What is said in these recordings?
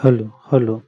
Hello hello.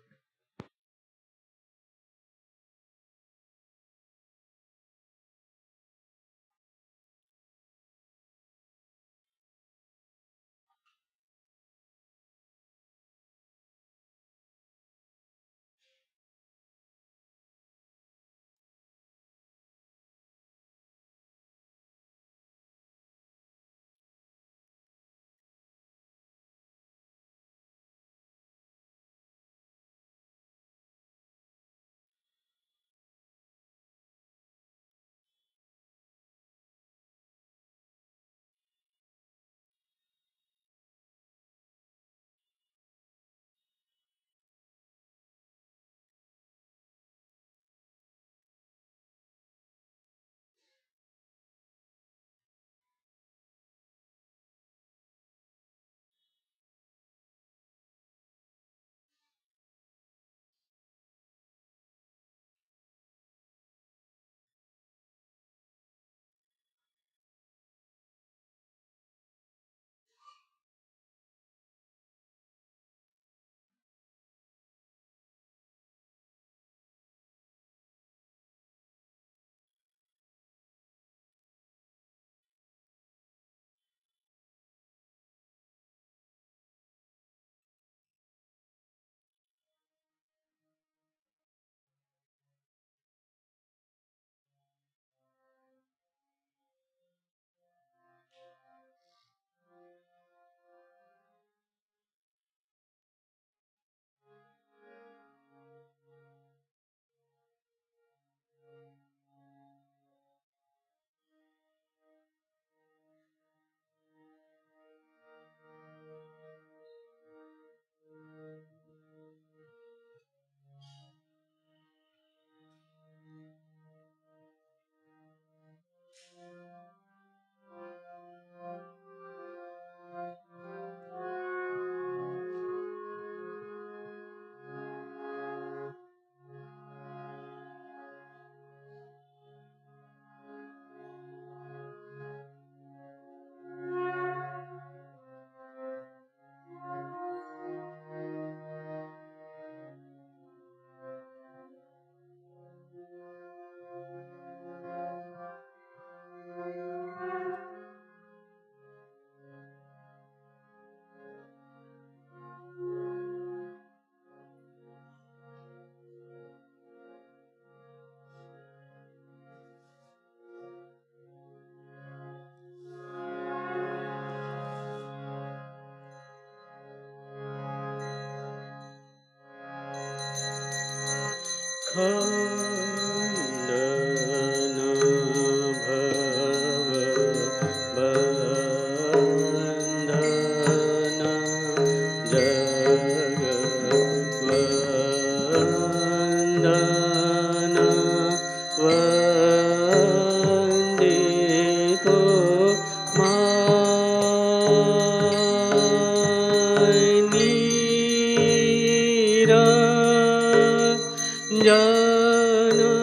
Jnana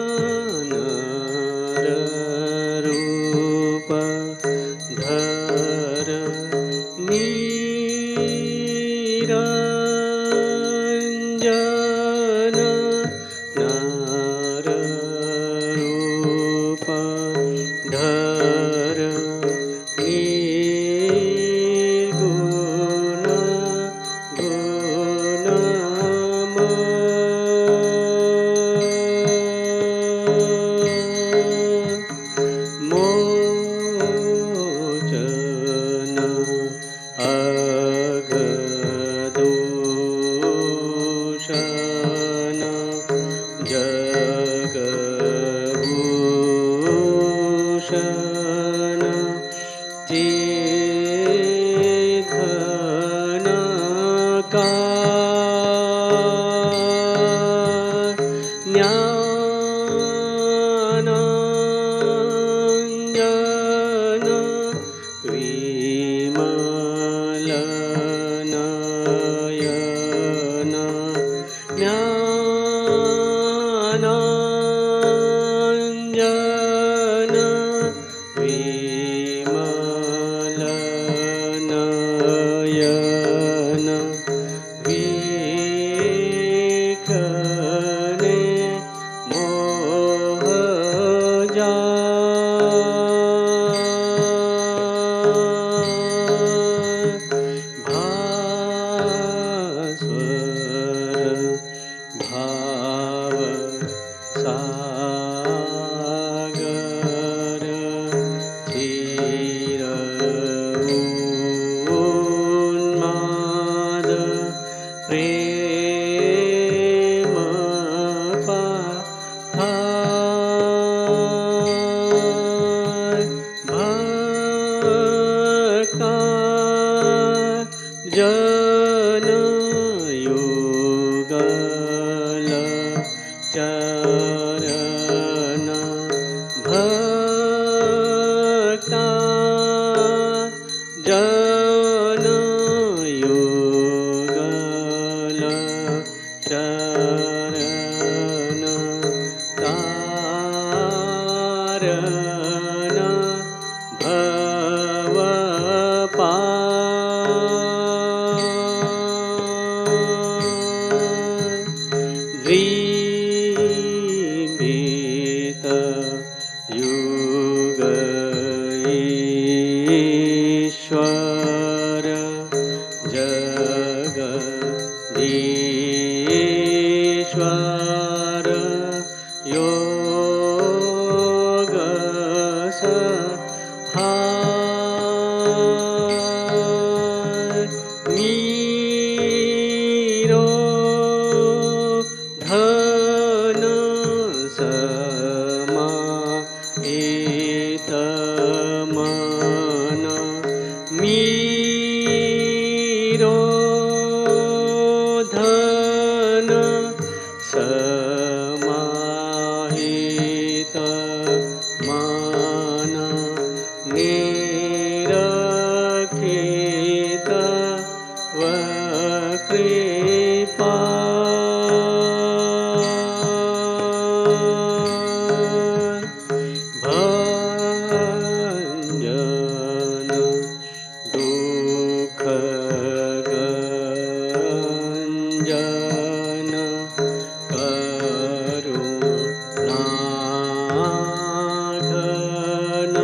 जन युगल चरण भक्ता जन युगल चरण तारण भव द्विमित युग ईश्वर जगदीश्वर योग मीरो धन समाहित मन मीरो धन समाहित मन निरखित कृपा भंजन दुख गंजन करुणाघन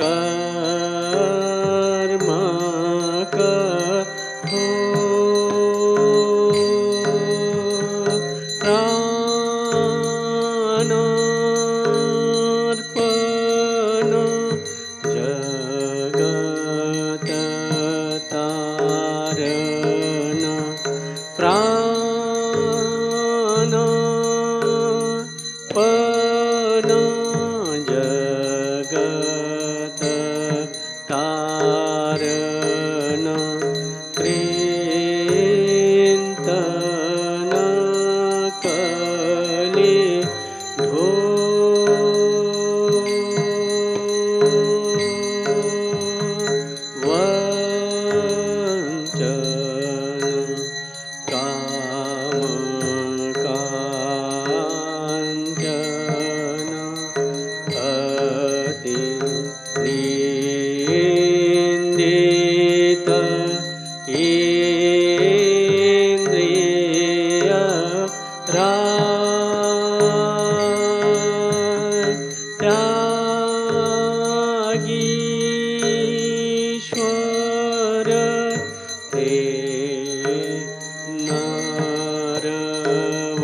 कर्म प्राणार्पण जगत तारण प्राणार्पण जगत तारण कृंतन कले ढो वंचन काम कांचन अति निंदित इंद्रिय त्यागीश्वर ते नरव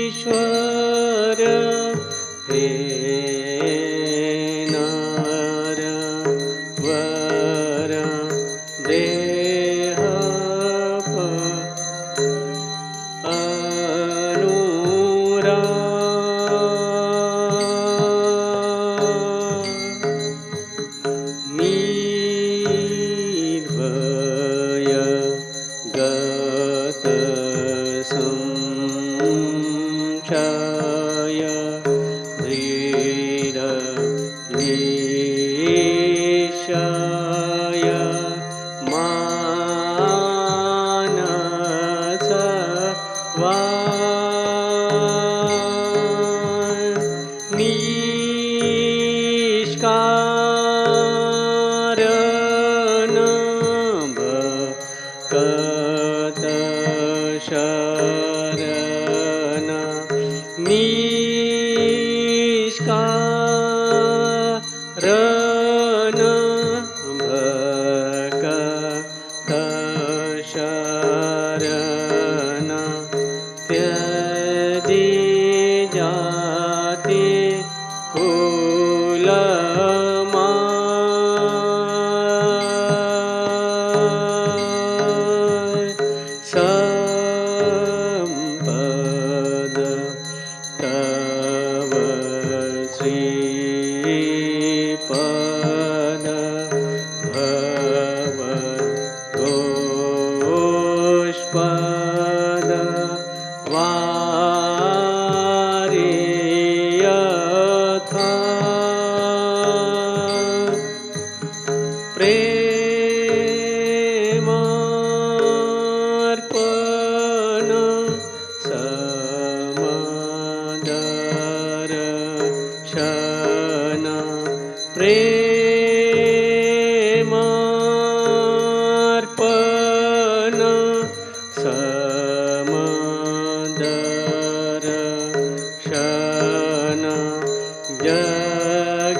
त्यागीश्वर हे नरवर देह निर्भय गत संशय दृढ निश्चय मानस निष्कारण भक्त शरण निष्कारण भक्त शरण त्यजी जाति कुल भवद्गोष्पद वारियथा प्रेमार्पण समदर्शन प्रेमार्पण समदर्शन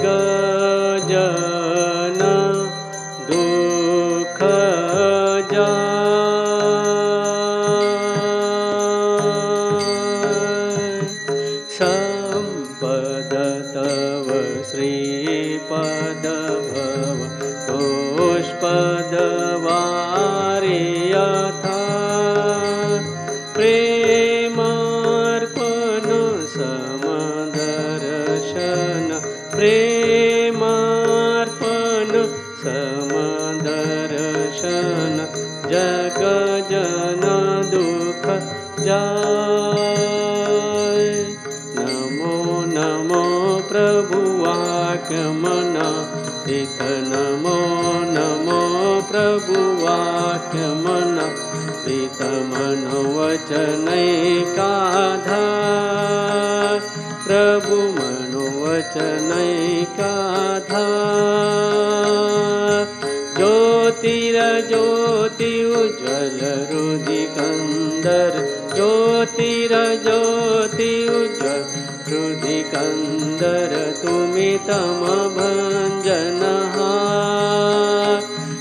जगजन दुःख संपद तव श्रीपद भव पुष्पद वारियथा प्रेमार्पण समदर्शन प्रेमार्पण समदर्शन जगजन दुःख जाय नमो नमो प्रभुवाक्यमनादित नमो नमो प्रभुवाक्यमनादित मनोवचनैकाधार प्रभु मनोवचनैकाधार ज्योतिरज्योति उज्ज्वल रुधिकंदर ज्योतिरज्योति उज्ज्वल रुधिकंदर तुमि तम भंजनः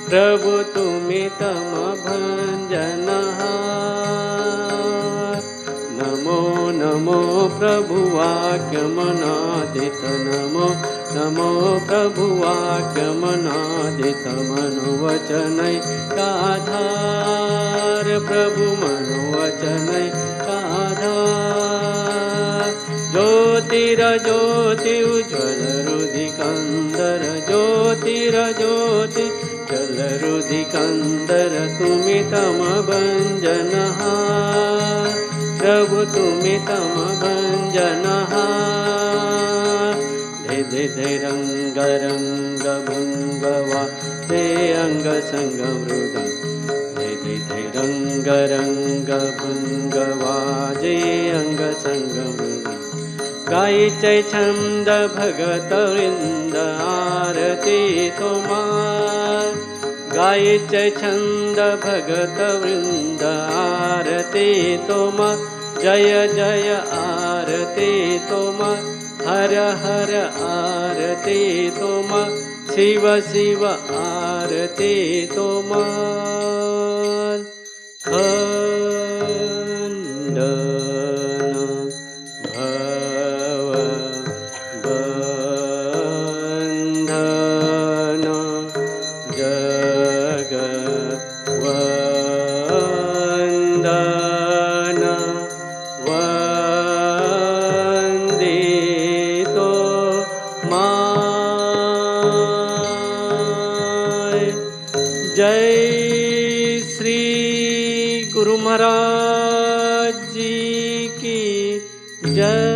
प्रभु तुमि तम भंजनः नमो नमो प्रभुवाक्यमनादित नमो नमो प्रभुवाक्यमनादित मनोवचनैकाधार प्रभु मनोवचनैकाधार ज्योतिरज्योति उज्ज्वल रुधिकंदर ज्योतिरज्योति उज्ज्वल रुधिकंदर तुमि तम भंजनः प्रभु तुमि तम भंजनः धे धे रंग रंग भंगवा ते अंग संग मृदं धे धे धे रंग रंग भंगवा जे अंग संग मृदं गायिचे छंद भगत वृंद आरती तुम्हार गायिचे छंद भगत वृंद आरती तुम्हार जय जय आरती तुम्हार हर हर आरती तुम्हार शिव शिव आरती तुम्हार खंडन भव बंधन जगवंदन वंदितो माय जय श्री गुरु महाराज जी की जय।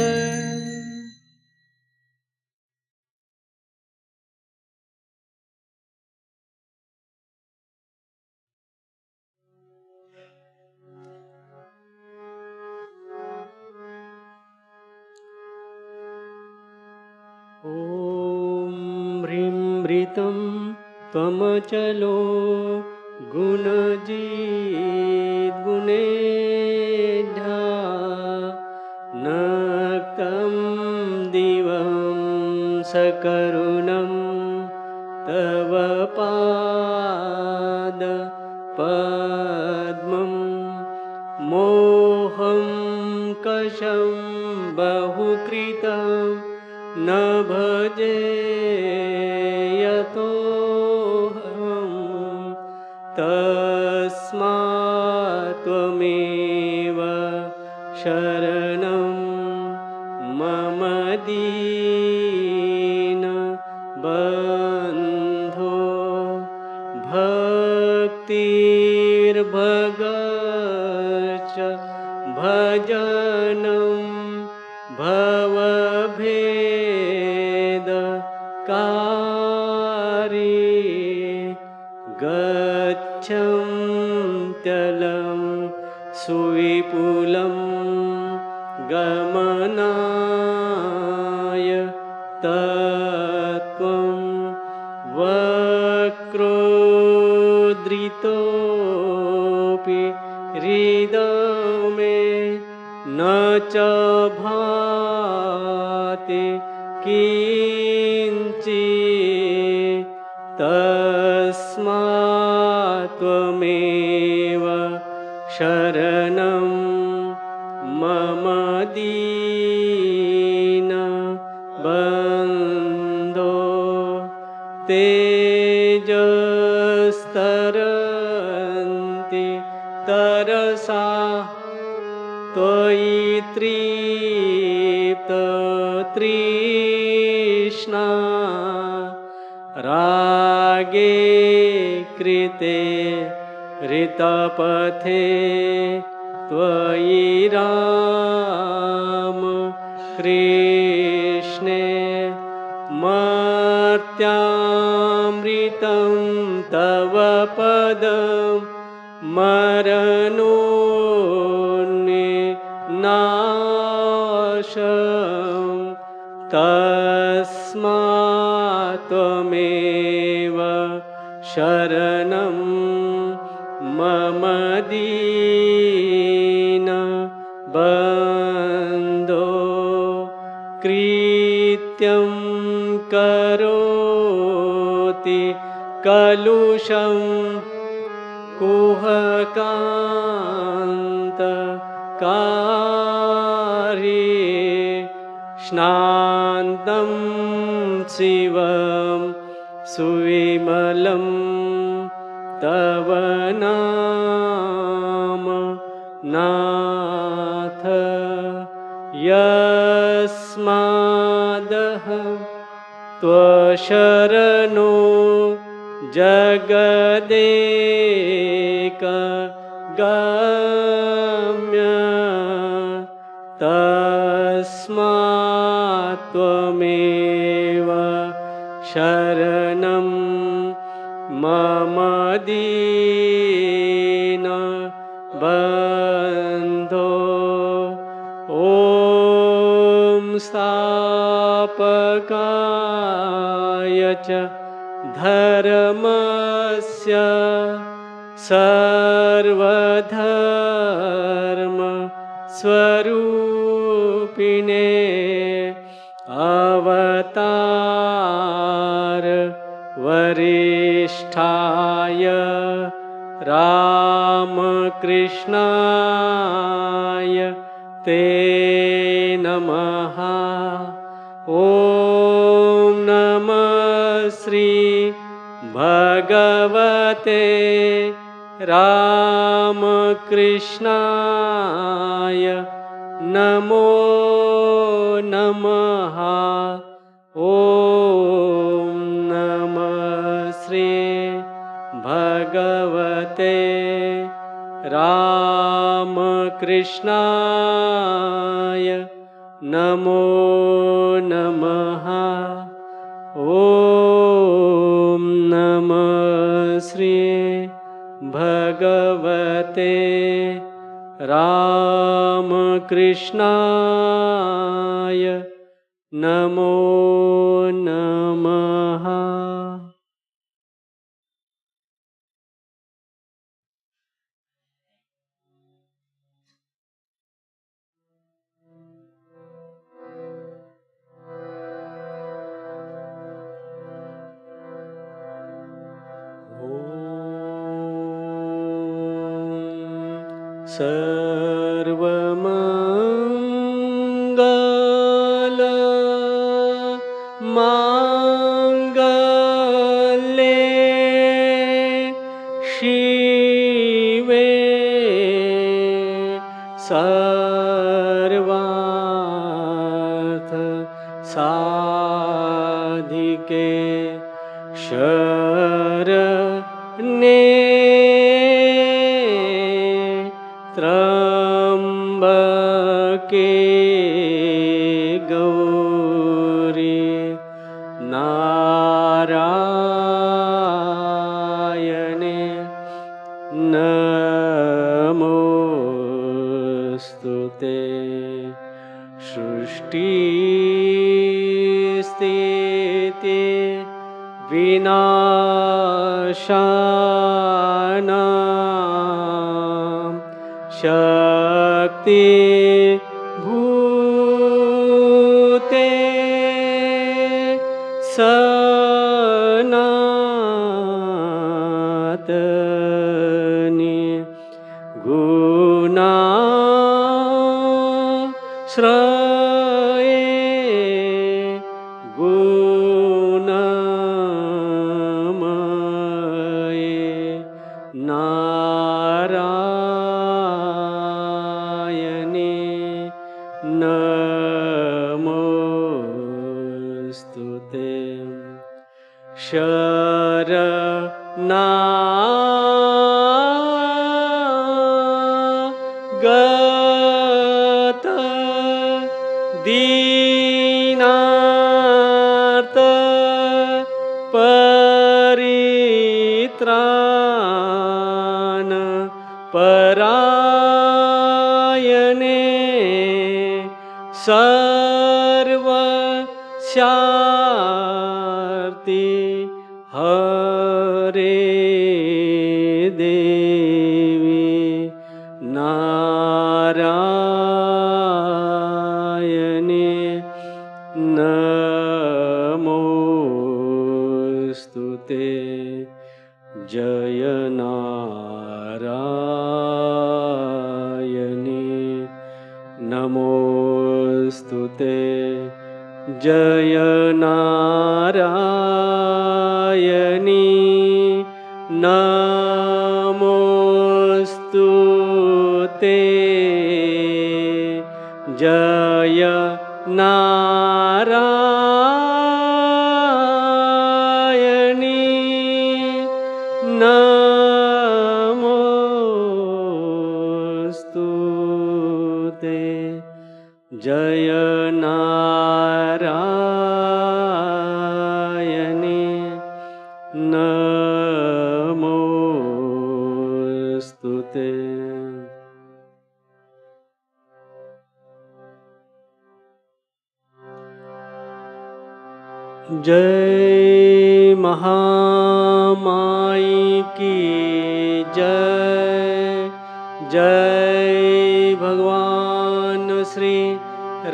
ॐ ह्रीं ह्रीतं त्वमचलो गुणजित् गुणेढ्या नक्तं दिवं सकरुणं तव पाद पद्मं मोहं कषं बहुकृतं न भजे यतोऽहं तस्मात् त्वमेव शरणं मम दीन गच्छन्त्यलं सुविपुलं गमनाय तत्त्वं वक्रोद्धृतोऽपि हृदमे न च भाति किञ्चित् तस्मात् त्वमेव शरणं मम दीनबन्धो तेजस्तरन्ति तरसा त्वयि तृष्णा रागे कृते ऋतपथे त्वयि राम कृष्णे मर्त्यामृतं तव पदं मरणोन्नाशं तस्मात् त्वमेव शरणं मम दीनबन्धो कृत्यं करोति कलुषं कुहकान्तकारी स्नान्तं शिवं सुविमलं तव नाम नाथ यस्मादहं त्वशरणो जगदेकगम्य तस्मात् त्वमेव शरणं मम दीनबन्धो ॐ स्थापकाय च धर्मस्य सर्वधर्म स्वरूपिणे अवतार वरिष्ठाय रामकृष्णाय ते नमः। ॐ नमः श्री भगवते रामकृष्णाय नमो नमः। ॐ नमः श्री भगवते रामकृष्णाय नमो नमः। ॐ नमः श्री भगवते रामकृष्णाय नमो नमः। सर्वमंगल मांगल्ये शिवे सर्वार्थ साधिके शरण्ये त्र्यंबके गौरी नारायणी नारायणे नमोस्तुते सृष्टि स्थिति विनाशानां शक्ति भूते सनातनी गुणाश्रये गुणमये नारायणे नमोस्तुते शरणागत दीनार्त परित्राण परायणे सर्वशार्ति हरे देवी नारायणे नमोस्तुते जय नारायणे नमोस्तुते जय नारायणी नमोस्तुते जय नारायणी नमोस्तुते जय नारायणी नमोस्तुते जय महामाई की जय जय भगवान श्री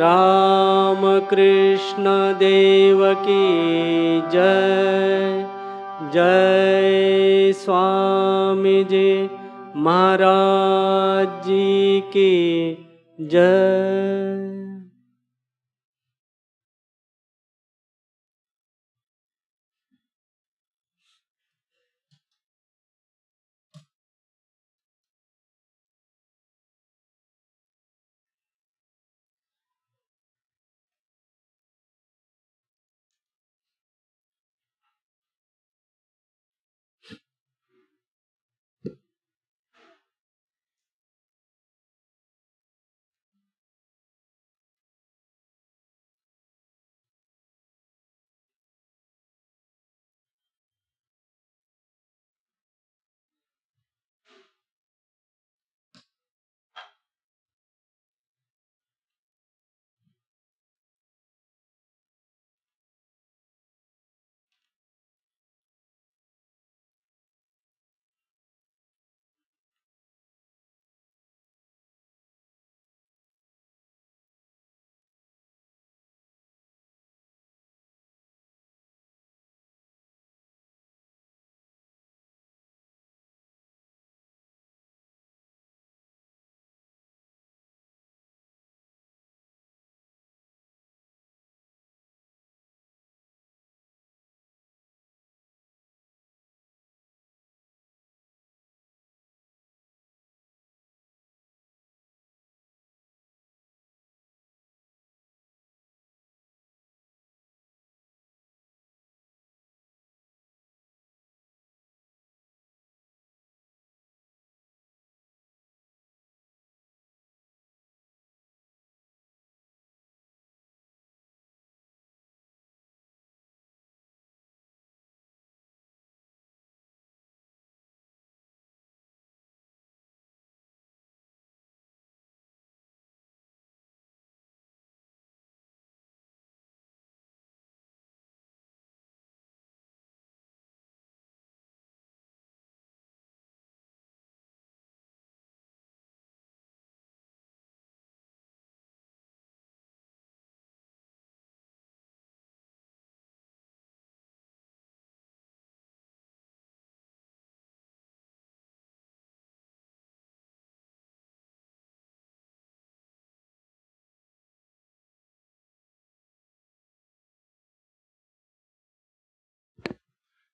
रामकृष्ण देव की जय जय स्वामी जी महाराज जी की जय।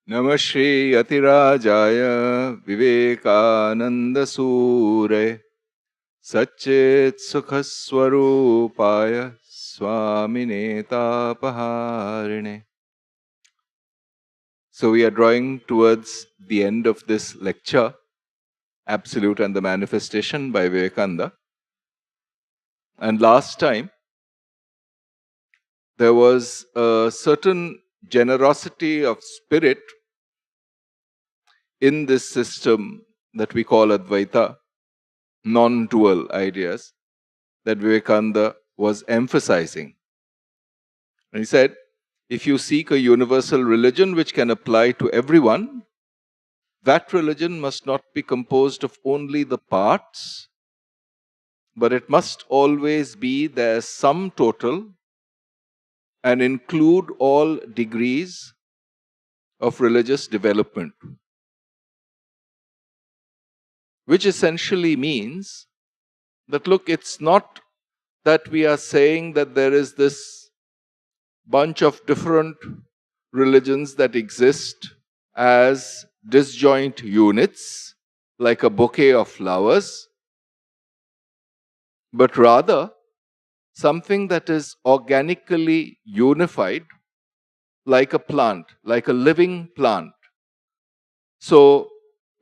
Namah Shri Yatirajaya Vivekananda Sure Satchit Sukhaswarupaya Swami Tapaharine. So we are drawing towards the end of this lecture, Absolute and the Manifestation by Vivekananda. And last time, there was a certain generosity of spirit in this system that we call Advaita, non-dual ideas, that Vivekananda was emphasizing. And he said, if you seek a universal religion which can apply to everyone, that religion must not be composed of only the parts, but it must always be their sum total and include all degrees of religious development. Which essentially means that, look, it's not that we are saying that there is this bunch of different religions that exist as disjoint units, like a bouquet of flowers, but rather something that is organically unified, like a plant, like a living plant. So,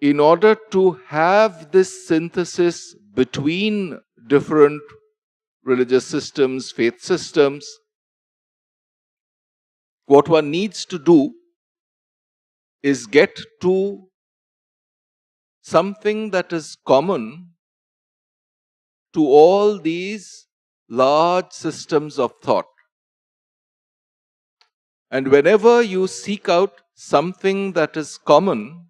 in order to have this synthesis between different religious systems, faith systems, what one needs to do is get to something that is common to all these large systems of thought. And whenever you seek out something that is common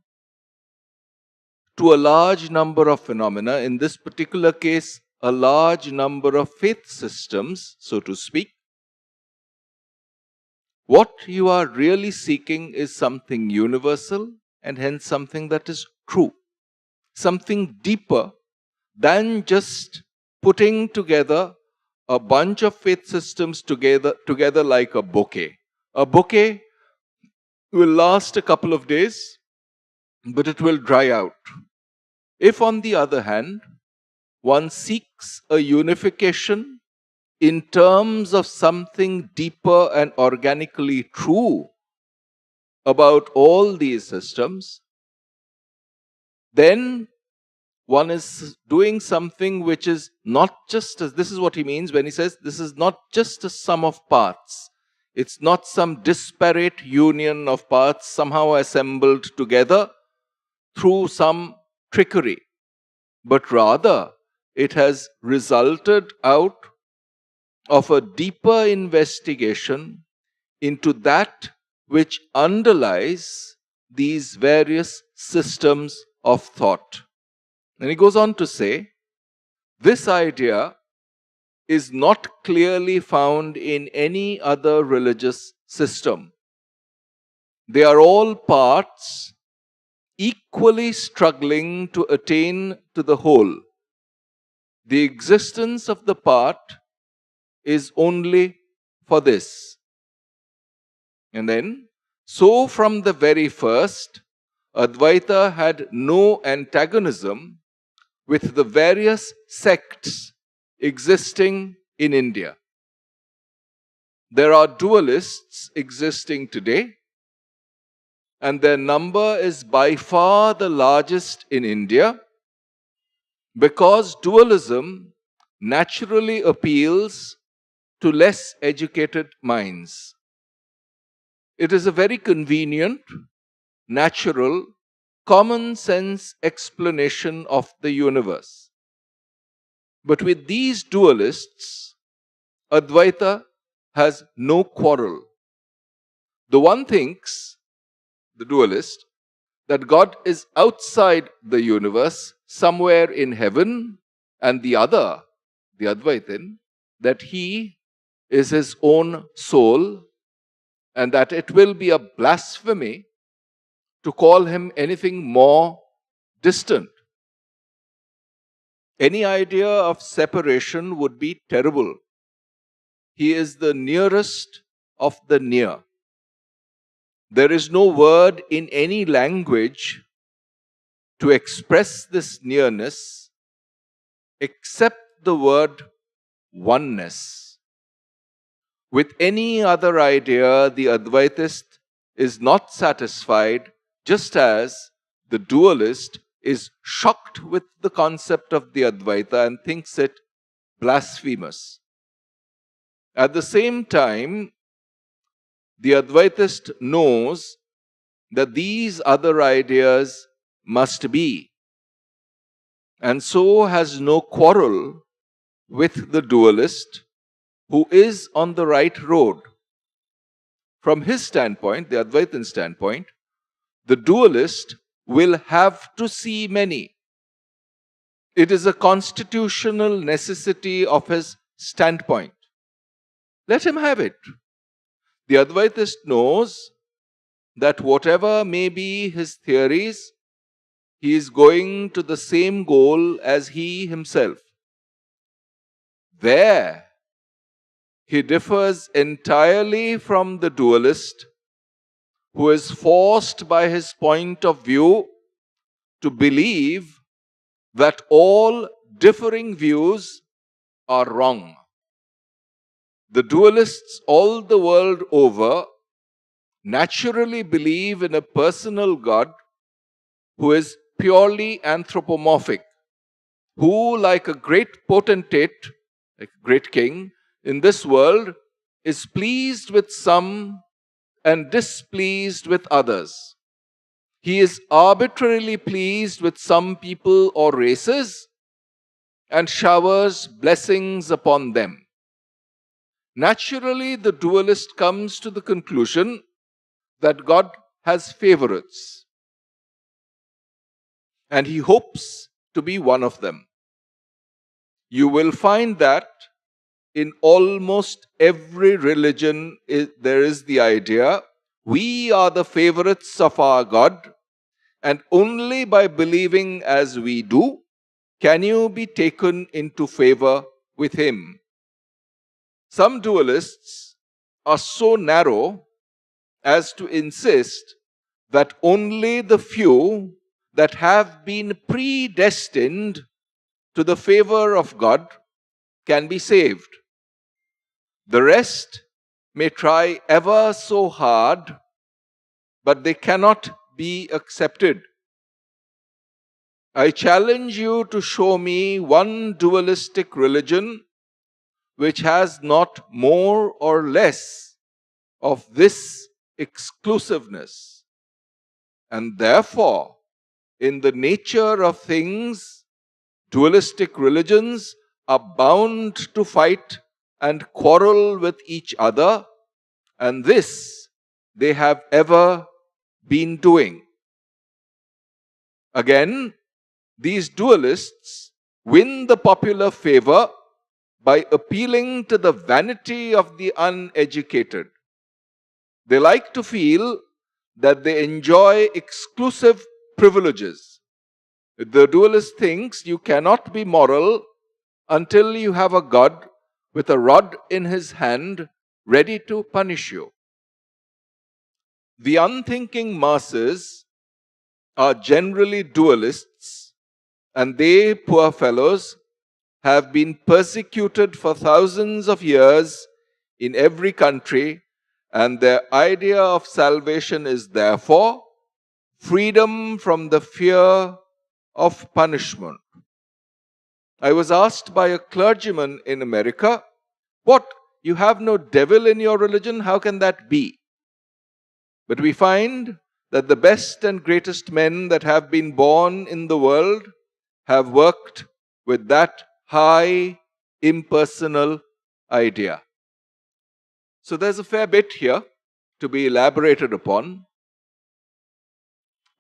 to a large number of phenomena, in this particular case, a large number of faith systems, so to speak, what you are really seeking is something universal and hence something that is true, something deeper than just putting together a bunch of faith systems together like a bouquet. A bouquet will last a couple of days, but it will dry out. If, on the other hand, one seeks a unification in terms of something deeper and organically true about all these systems, then one is doing something which is not just, this is what he means when he says this is not just a sum of parts. It's not some disparate union of parts somehow assembled together through some trickery, but rather it has resulted out of a deeper investigation into that which underlies these various systems of thought. And he goes on to say, this idea is not clearly found in any other religious system. They are all parts equally struggling to attain to the whole. The existence of the part is only for this. And then, so from the very first, Advaita had no antagonism with the various sects existing in India. There are dualists existing today, and their number is by far the largest in India, because dualism naturally appeals to less educated minds. It is a very convenient, natural, common sense explanation of the universe. But with these dualists, Advaita has no quarrel. The one thinks, the dualist, that God is outside the universe, somewhere in heaven, and the other, the Advaitin, that he is his own soul, and that it will be a blasphemy to call him anything more distant. Any idea of separation would be terrible. He is the nearest of the near. There is no word in any language to express this nearness except the word oneness. With any other idea, the Advaitist is not satisfied, just as the dualist is shocked with the concept of the Advaita and thinks it blasphemous. At the same time, the Advaitist knows that these other ideas must be, and so has no quarrel with the dualist who is on the right road. From his standpoint, the Advaitin standpoint, the dualist will have to see many. It is a constitutional necessity of his standpoint. Let him have it. The Advaitist knows that whatever may be his theories, he is going to the same goal as he himself. There, he differs entirely from the dualist who is forced by his point of view to believe that all differing views are wrong. The dualists all the world over naturally believe in a personal God who is purely anthropomorphic, who, like a great potentate, like a great king in this world, is pleased with some and displeased with others. He is arbitrarily pleased with some people or races and showers blessings upon them. Naturally, the dualist comes to the conclusion that God has favorites, and he hopes to be one of them. You will find that in almost every religion there is the idea, we are the favorites of our God, and only by believing as we do can you be taken into favor with him. Some dualists are so narrow as to insist that only the few that have been predestined to the favor of God can be saved. The rest may try ever so hard, but they cannot be accepted. I challenge you to show me one dualistic religion which has not more or less of this exclusiveness. And therefore, in the nature of things, dualistic religions are bound to fight and quarrel with each other, and this they have ever been doing. Again, these dualists win the popular favor by appealing to the vanity of the uneducated. They like to feel that they enjoy exclusive privileges. The dualist thinks you cannot be moral until you have a God with a rod in his hand ready to punish you. The unthinking masses are generally dualists, and they, poor fellows, have been persecuted for thousands of years in every country, and their idea of salvation is therefore freedom from the fear of punishment. I was asked by a clergyman in America, "What, you have no devil in your religion? How can that be?" But we find that the best and greatest men that have been born in the world have worked with that high, impersonal idea. So there's a fair bit here to be elaborated upon.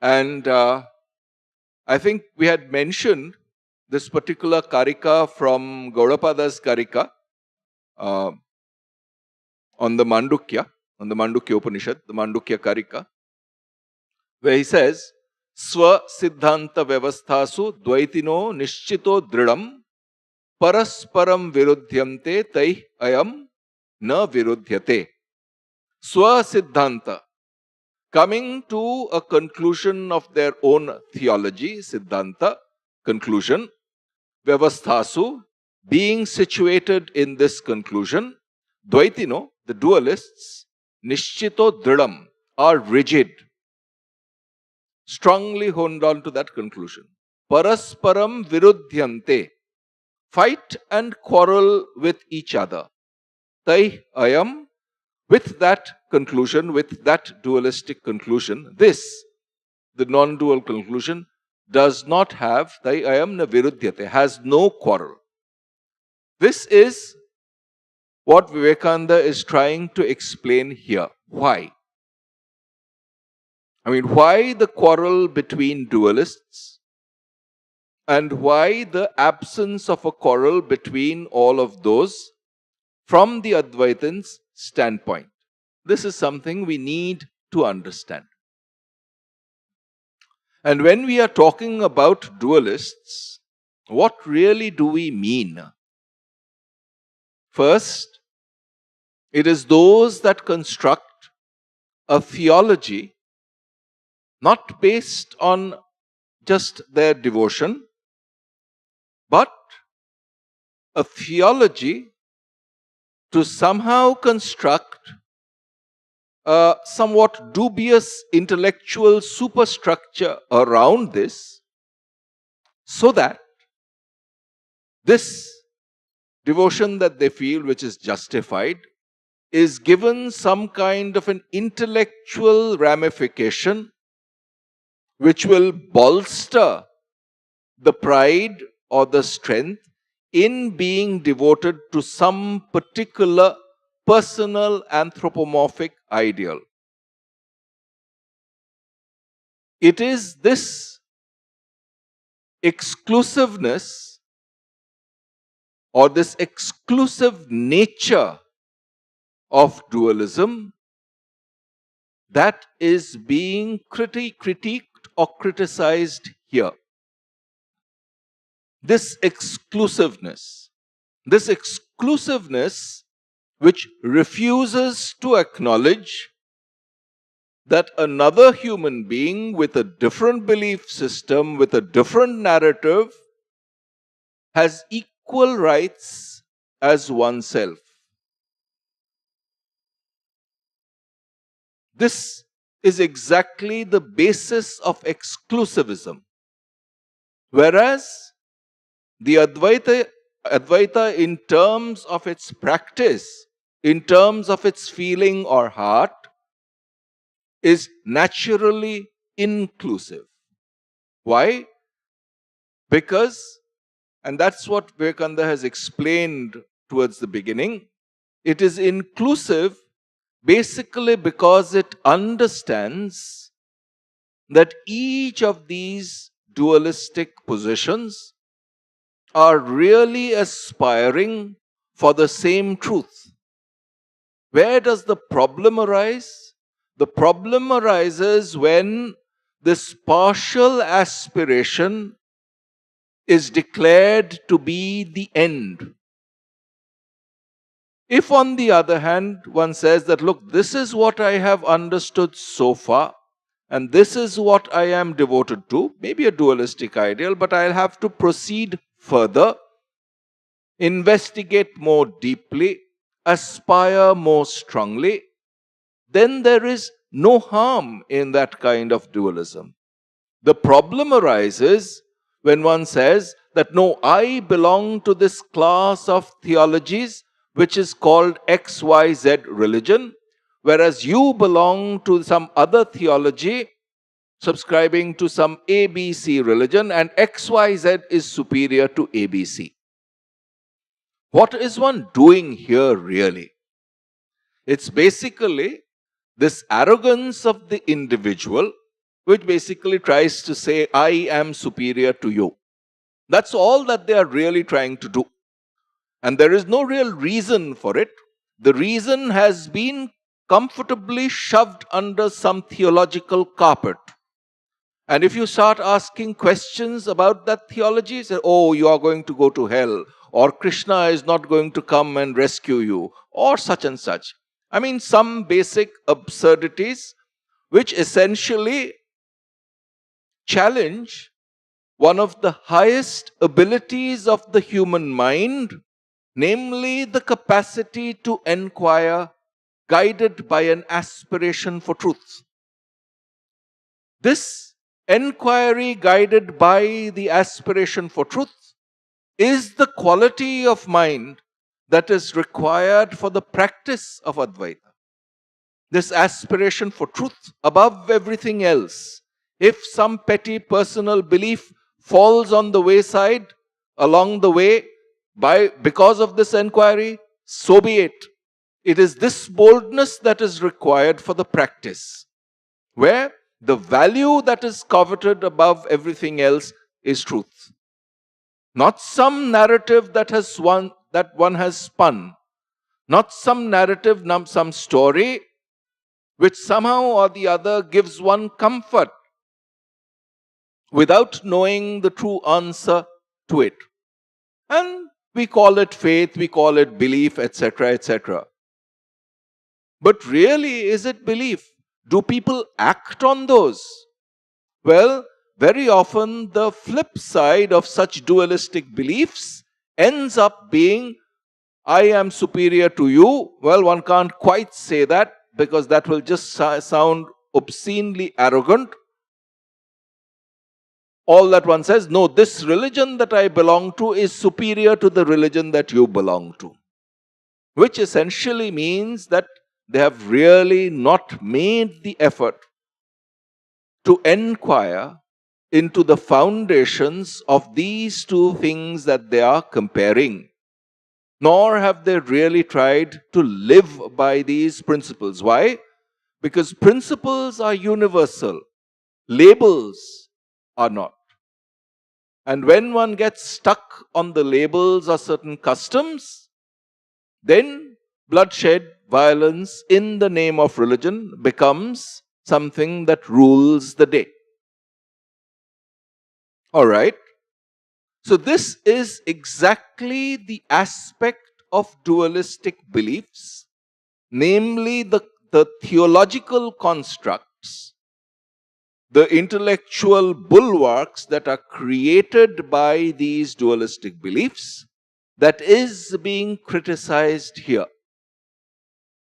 And I think we had mentioned this particular karika from Gaudapada's karika on the Mandukya Upanishad, the Mandukya karika, where he says, Swa Siddhanta Vyavasthasu Dvaitino Nishchito Dridam Parasparam Virudhyante Taih Ayam Na Virudhyate. Swa Siddhanta. coming to a conclusion of their own theology, Siddhanta, conclusion, Vyavasthasu, being situated in this conclusion, Dvaitino, the dualists, Nishchito Dridam, are rigid, strongly honed on to that conclusion. Parasparam Virudhyante, fight and quarrel with each other. Tai Ayam, with that conclusion, with that dualistic conclusion, this, the non-dual conclusion, does not have Tai Ayam na Virudhyate, has no quarrel. This is what Vivekananda is trying to explain here. Why? I mean, why the quarrel between dualists? And why the absence of a quarrel between all of those from the Advaitins' standpoint? This is something we need to understand. And when we are talking about dualists, what really do we mean? First, it is those that construct a theology not based on just their devotion, but a theology to somehow construct a somewhat dubious intellectual superstructure around this, so that this devotion that they feel, which is justified, is given some kind of an intellectual ramification which will bolster the pride or the strength in being devoted to some particular personal anthropomorphic ideal. It is this exclusiveness or this exclusive nature of dualism that is being critiqued or criticized here. This exclusiveness which refuses to acknowledge that another human being with a different belief system, with a different narrative, has equal rights as oneself. This is exactly the basis of exclusivism. Whereas the Advaita in terms of its practice, in terms of its feeling or heart, is naturally inclusive. Why? Because, and that's what Vivekananda has explained towards the beginning, it is inclusive basically because it understands that each of these dualistic positions are really aspiring for the same truth. Where does the problem arise? The problem arises when this partial aspiration is declared to be the end. If on the other hand, one says that, look, this is what I have understood so far, and this is what I am devoted to, maybe a dualistic ideal, but I'll have to proceed further, investigate more deeply, aspire more strongly, then there is no harm in that kind of dualism. The problem arises when one says that, no, I belong to this class of theologies which is called XYZ religion, whereas you belong to some other theology subscribing to some ABC religion, and XYZ is superior to ABC. What is one doing here really? It's basically this arrogance of the individual which basically tries to say, I am superior to you. That's all that they are really trying to do. And there is no real reason for it. The reason has been comfortably shoved under some theological carpet. And if you start asking questions about that theology, say, oh, you are going to go to hell, or Krishna is not going to come and rescue you, or such and such. I mean, some basic absurdities which essentially challenge one of the highest abilities of the human mind, namely the capacity to inquire, guided by an aspiration for truth. This inquiry guided by the aspiration for truth is the quality of mind that is required for the practice of Advaita. This aspiration for truth above everything else. If some petty personal belief falls on the wayside along the way because of this inquiry, so be it. It is this boldness that is required for the practice, where the value that is coveted above everything else is truth. Not some narrative that one has spun, not some narrative, some story which somehow or the other gives one comfort without knowing the true answer to it. And we call it faith, we call it belief, etc., etc. But really, is it belief? Do people act on those? Well, very often the flip side of such dualistic beliefs ends up being, I am superior to you. Well, one can't quite say that, because that will just sound obscenely arrogant. All that one says, no, this religion that I belong to is superior to the religion that you belong to. Which essentially means that they have really not made the effort to inquire into the foundations of these two things that they are comparing. Nor have they really tried to live by these principles. Why? Because principles are universal. Labels are not. And when one gets stuck on the labels or certain customs, then bloodshed, violence in the name of religion becomes something that rules the day. All right? So this is exactly the aspect of dualistic beliefs, namely the theological constructs, the intellectual bulwarks that are created by these dualistic beliefs, that is being criticized here.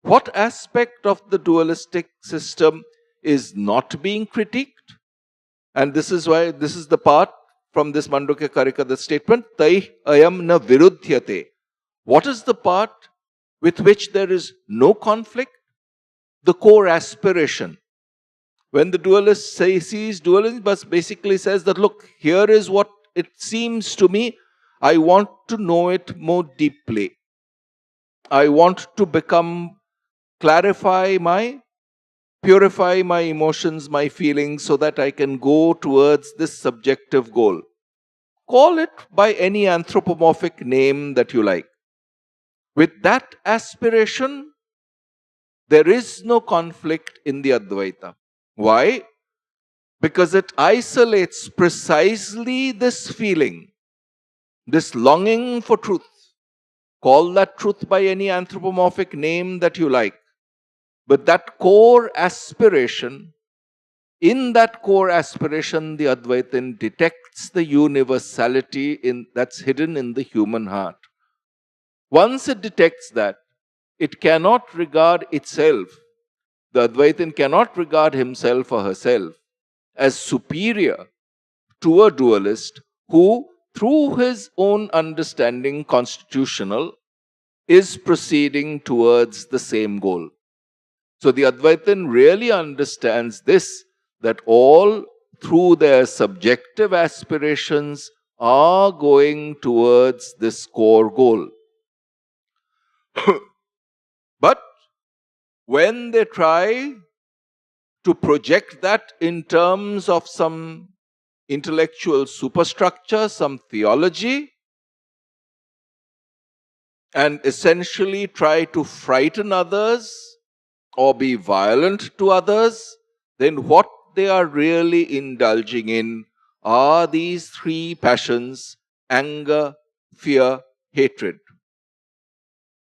What aspect of the dualistic system is not being critiqued? And this is why, this is the part from this Mandukya Karika, the statement, Tai ayam na virudhyate. What is the part with which there is no conflict? The core aspiration. When the dualist sees dualism, but basically says that, look, here is what it seems to me. I want to know it more deeply. I want to purify my emotions, my feelings, so that I can go towards this subjective goal. Call it by any anthropomorphic name that you like. With that aspiration, there is no conflict in the Advaita. Why? Because it isolates precisely this feeling, this longing for truth. Call that truth by any anthropomorphic name that you like. But that core aspiration, in that core aspiration, the Advaitin detects the universality that's hidden in the human heart. Once it detects that, it cannot regard itself, the Advaitin cannot regard himself or herself as superior to a dualist who, through his own understanding constitutional, is proceeding towards the same goal. So the Advaitin really understands this, that all through their subjective aspirations are going towards this core goal. But when they try to project that in terms of some intellectual superstructure, some theology, and essentially try to frighten others or be violent to others, then what they are really indulging in are these three passions: anger, fear, hatred.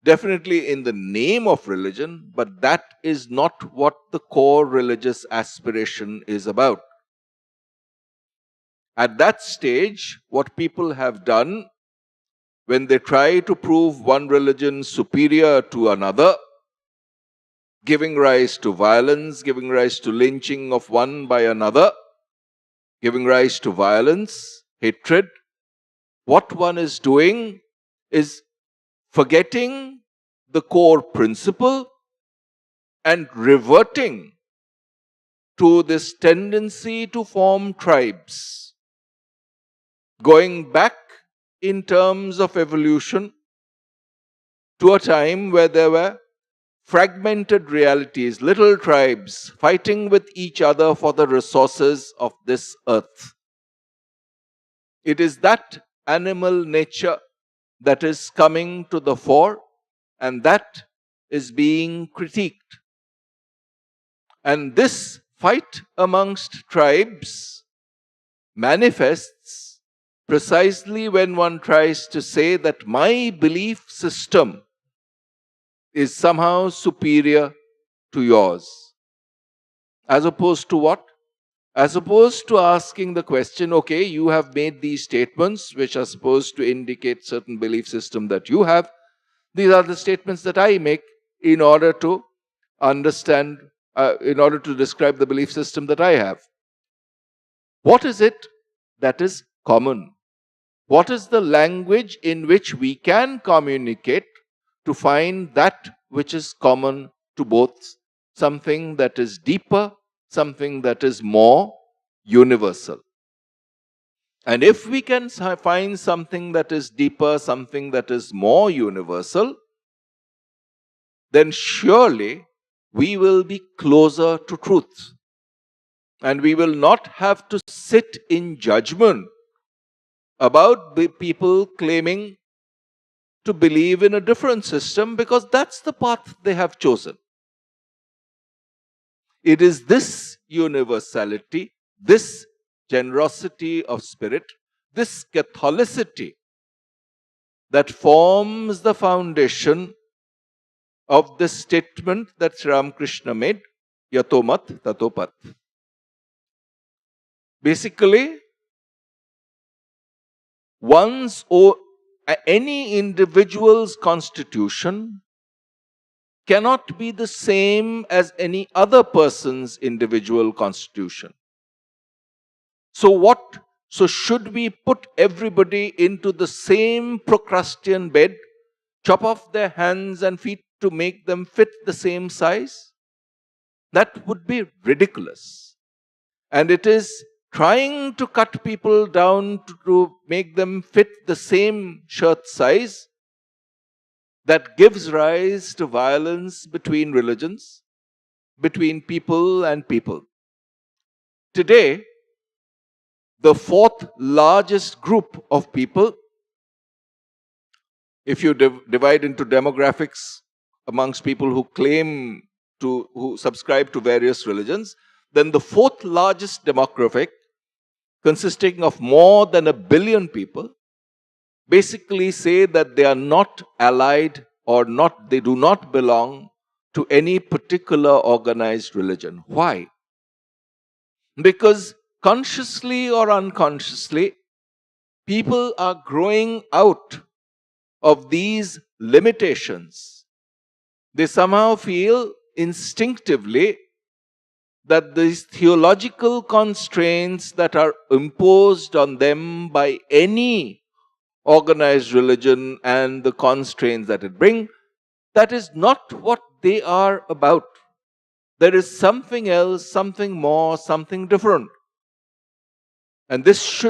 definitely in the name of religion, but that is not what the core religious aspiration is about. At that stage, what people have done when they try to prove one religion superior to another, giving rise to violence, giving rise to lynching of one by another, giving rise to violence, hatred, what one is doing is forgetting the core principle and reverting to this tendency to form tribes. Going back in terms of evolution to a time where there were fragmented realities, little tribes fighting with each other for the resources of this earth. It is that animal nature that is coming to the fore, and that is being critiqued. And this fight amongst tribes manifests precisely when one tries to say that my belief system is somehow superior to yours. As opposed to what? As opposed to asking the question, okay, you have made these statements which are supposed to indicate certain belief system that you have. These are the statements that I make in order to understand, in order to describe the belief system that I have. What is it that is common? What is the language in which we can communicate to find that which is common to both? Something that is deeper, something that is more universal. And if we can find something that is deeper, something that is more universal, then surely we will be closer to truth. And we will not have to sit in judgment about people claiming to believe in a different system, because that's the path they have chosen. It is this universality, this generosity of spirit, this Catholicity that forms the foundation of the statement that Sri Ramakrishna made, Yatomat Tatopat. Basically, any individual's constitution cannot be the same as any other person's individual constitution. So should we put everybody into the same Procrustean bed, chop off their hands and feet to make them fit the same size? That would be ridiculous. And it is trying to cut people down to make them fit the same shirt size that gives rise to violence between religions, between people and people. Today, the fourth largest group of people, if you divide into demographics amongst people who subscribe to various religions, then the fourth largest demographic, consisting of more than 1 billion people, basically say that they are not allied or they do not belong to any particular organized religion. Why? Because consciously or unconsciously, people are growing out of these limitations. They somehow feel instinctively that these theological constraints that are imposed on them by any organized religion and the constraints that it brings, that is not what they are about. There is something else, something more, something different. And this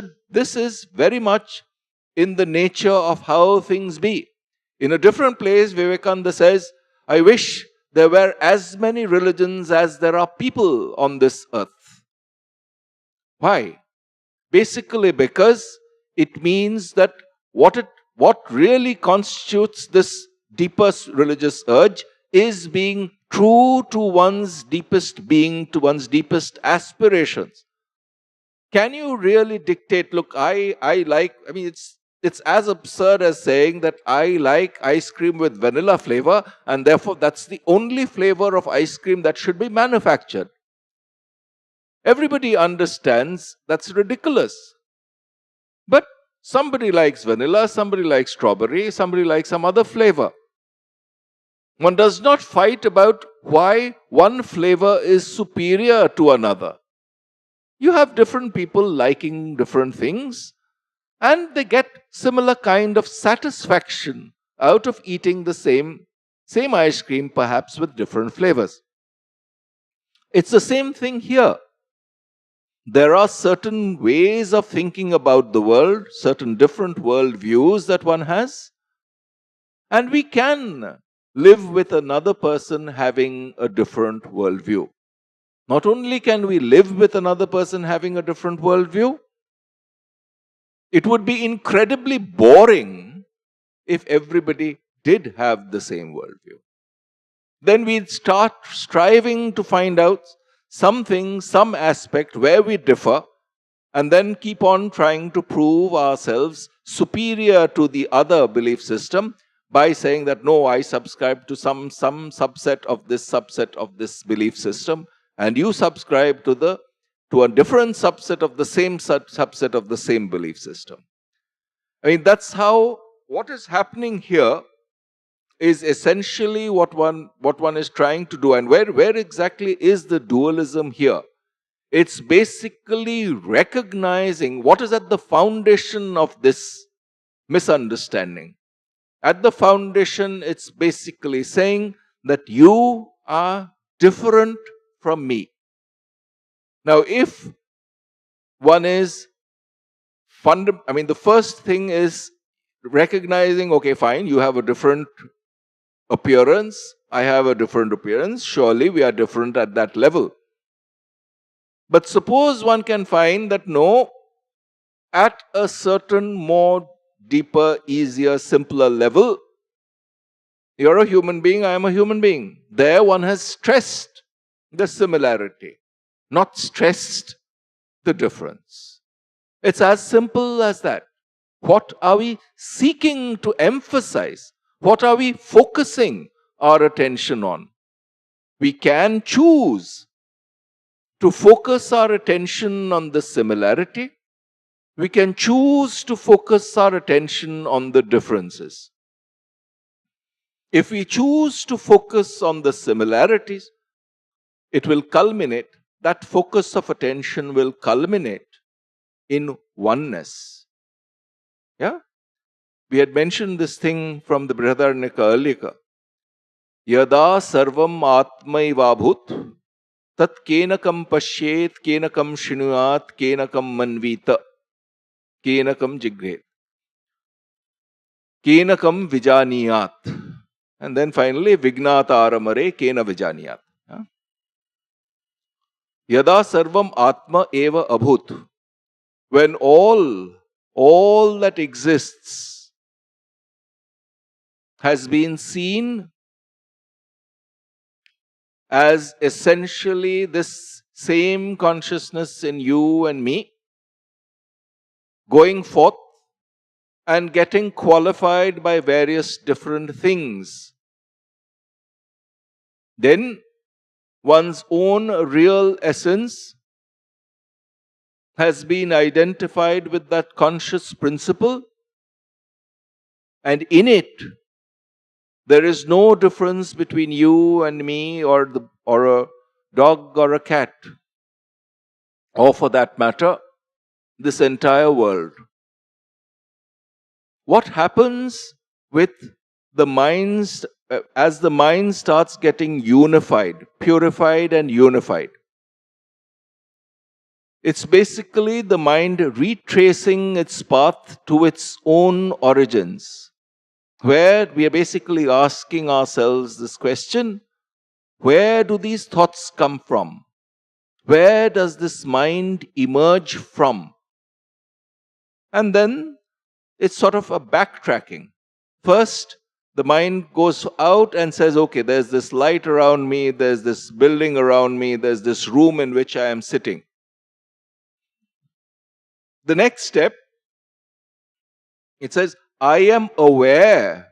is very much in the nature of how things be. In a different place, Vivekananda says, I wish there were as many religions as there are people on this earth. Why? Basically because it means that what really constitutes this deepest religious urge is being true to one's deepest being, to one's deepest aspirations. Can you really dictate, look, it's it's as absurd as saying that I like ice cream with vanilla flavor and therefore that's the only flavor of ice cream that should be manufactured. Everybody understands that's ridiculous. But somebody likes vanilla, somebody likes strawberry, somebody likes some other flavor. One does not fight about why one flavor is superior to another. You have different people liking different things, and they get similar kind of satisfaction out of eating the same ice cream, perhaps with different flavors. It's the same thing here. There are certain ways of thinking about the world, certain different world views that one has, and we can live with another person having a different worldview. Not only can we live with another person having a different worldview, it would be incredibly boring if everybody did have the same worldview. Then we'd start striving to find out something, some aspect where we differ, and then keep on trying to prove ourselves superior to the other belief system by saying that, no, I subscribe to some subset of this belief system, and you subscribe to a different subset of the same subset of the same belief system. I mean, that's how what is happening here is essentially what one is trying to do. And where exactly is the dualism here? It's basically recognizing what is at the foundation of this misunderstanding. At the foundation, it's basically saying that you are different from me. Now, if one is the first thing is recognizing, okay, fine, you have a different appearance, I have a different appearance, surely we are different at that level. But suppose one can find that no, at a certain more deeper, easier, simpler level, you're a human being, I am a human being. There one has stressed the similarity, not stressed the difference. It's as simple as that. What are we seeking to emphasize? What are we focusing our attention on? We can choose to focus our attention on the similarity. We can choose to focus our attention on the differences. If we choose to focus on the similarities, it will culminate, that focus of attention will culminate in oneness. Yeah? We had mentioned this thing from the Brihadaranyaka earlier. Yada sarvam atmaiva bhut tat kenakam pashyet kenakam shinuyat kenakam manvita kenakam jigret kenakam vijaniyat. And then finally, vignata aramare kena vijaniyat. Yada sarvam atma eva abhut. When all that exists has been seen as essentially this same consciousness in you and me, going forth and getting qualified by various different things, then one's own real essence has been identified with that conscious principle, and in it there is no difference between you and me or a dog or a cat, or for that matter, this entire world. What happens with the mind as the mind starts getting unified, purified and unified? It's basically the mind retracing its path to its own origins, where we are basically asking ourselves this question: where do these thoughts come from? Where does this mind emerge from? And then it's sort of a backtracking. First, the mind goes out and says, okay, there's this light around me, there's this building around me, there's this room in which I am sitting. The next step It says, I am aware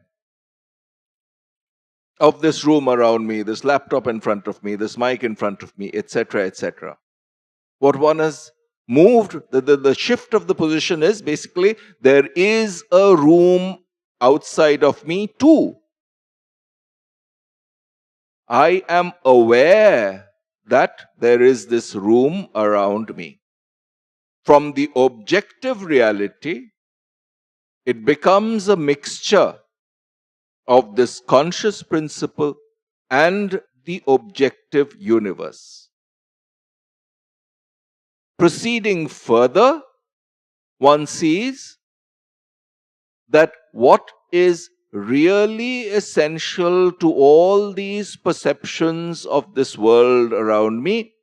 of this room around me, this laptop in front of me, this mic in front of me, etc., etc. What one has moved, the shift of the position is basically there is a room outside of me too. I am aware that there is this room around me. From the objective reality, it becomes a mixture of this conscious principle and the objective universe. Proceeding further, one sees that what is really essential to all these perceptions of this world around me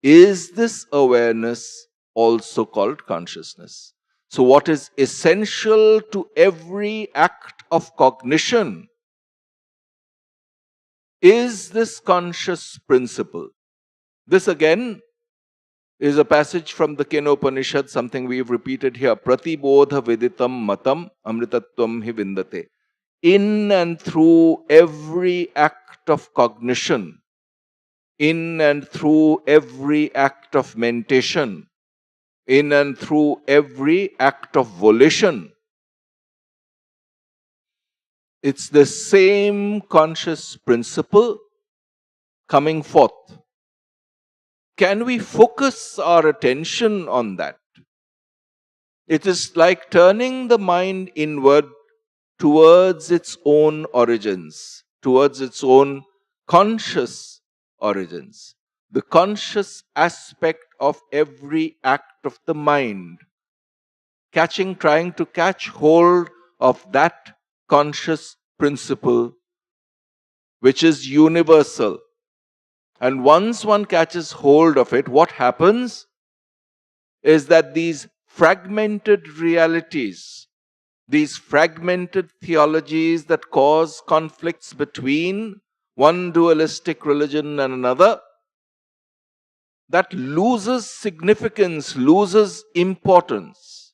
is this awareness, also called consciousness. So what is essential to every act of cognition is this conscious principle. This again is a passage from the Kenopanishad, something we've repeated here. Pratibodha viditam matam amritatvam hi vindate. In and through every act of cognition, in and through every act of mentation, in and through every act of volition, it's the same conscious principle coming forth. Can we focus our attention on that? It is like turning the mind inward towards its own origins, towards its own conscious origins, the conscious aspect of every act of the mind, trying to catch hold of that conscious principle which is universal. And once one catches hold of it, what happens is that these fragmented realities, these fragmented theologies that cause conflicts between one dualistic religion and another, that loses significance, loses importance.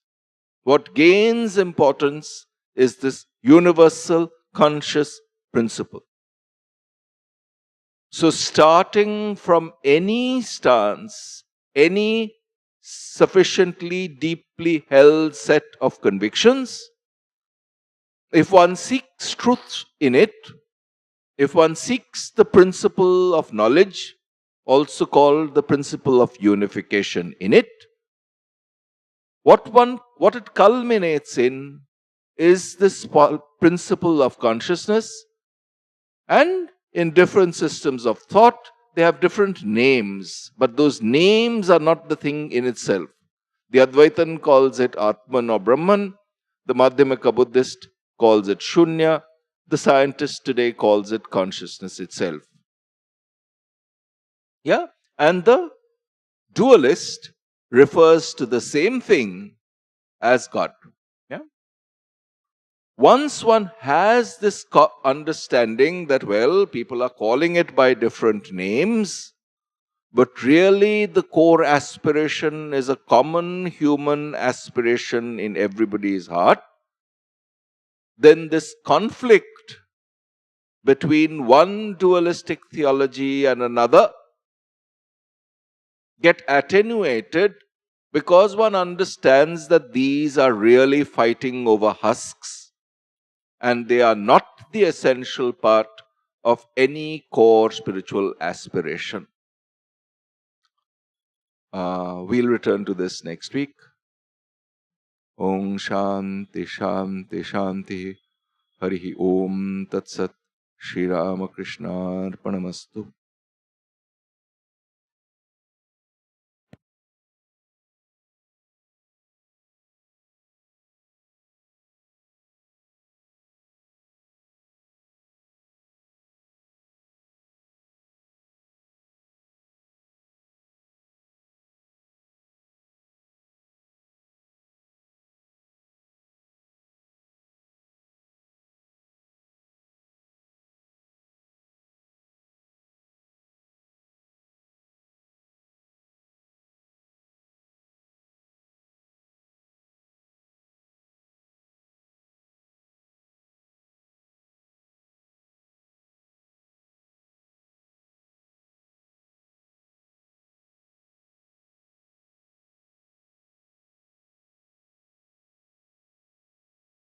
What gains importance is this universal conscious principle. So starting from any stance, any sufficiently deeply held set of convictions, if one seeks truth in it, if one seeks the principle of knowledge, also called the principle of unification in it, what it culminates in is this principle of consciousness. And in different systems of thought, they have different names, but those names are not the thing in itself. The Advaitan calls it Atman or Brahman, the Madhyamaka Buddhist calls it Shunya, the scientist today calls it consciousness itself. Yeah? And the dualist refers to the same thing as God. Yeah? Once one has this understanding that, well, people are calling it by different names, but really the core aspiration is a common human aspiration in everybody's heart, then this conflict between one dualistic theology and another get attenuated because one understands that these are really fighting over husks and they are not the essential part of any core spiritual aspiration. We'll return to this next week. Om Shanti Shanti Shanti Harihi Om Tat Sat Shri Ramakrishna Arpanamastu.